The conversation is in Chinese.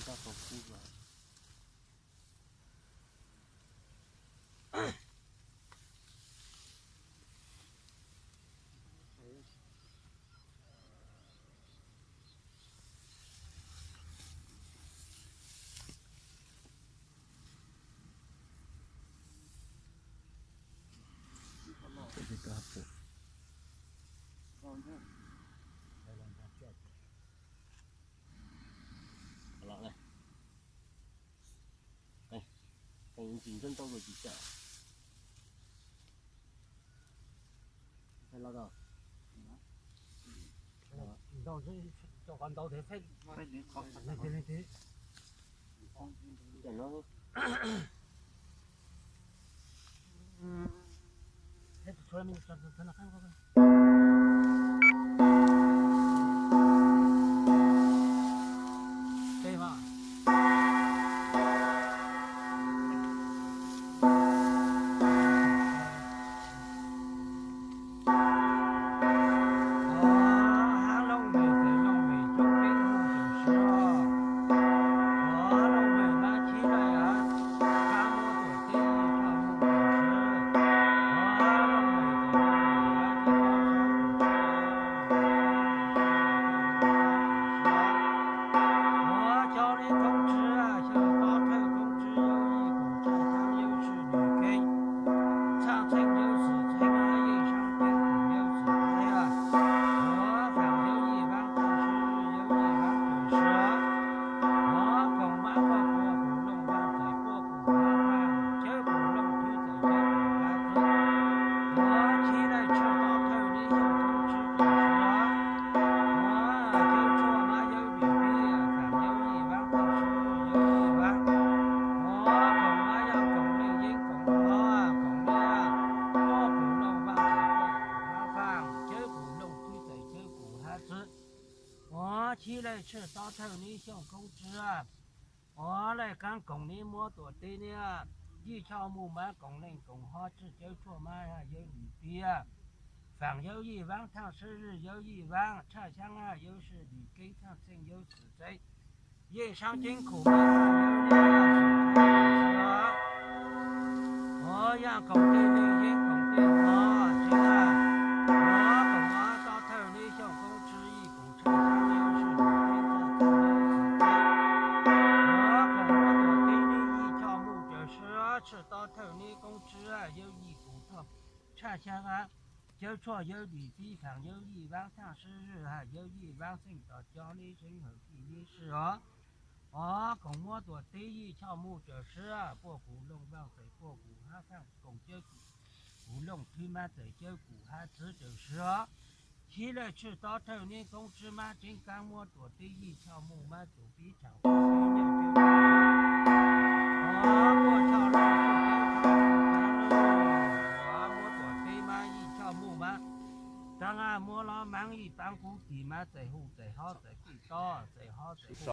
到手哭了。这个不。好了，来，来，等警政动作几下。看那个。你到这就环岛的飞，你讲了。这出来没？这那看看。对吧？我起来吃早餐的小公子啊，我来看公里摩托队呢，一条木马公人公好吃就出马啊有绿皮啊，饭有一碗，汤是日有一碗，茶香啊又是绿根汤真有实在，夜上金库嘛有的是我养公队的养公队我这个。吃到头的公吃啊，有一骨头，吃香啊，就说有绿皮饭，有一碗汤是日啊，有一碗剩到家里剩后的是哦。公摩托第一条目就是啊，保护龙王在保护哈上公交股，不龙推嘛在就股哈这就是哦。起来吃到头的公吃嘛，真干摩托第一条目嘛就非常好，过桥了。当然，莫老忙一般估计嘛，最好最好最贵多，最好最好。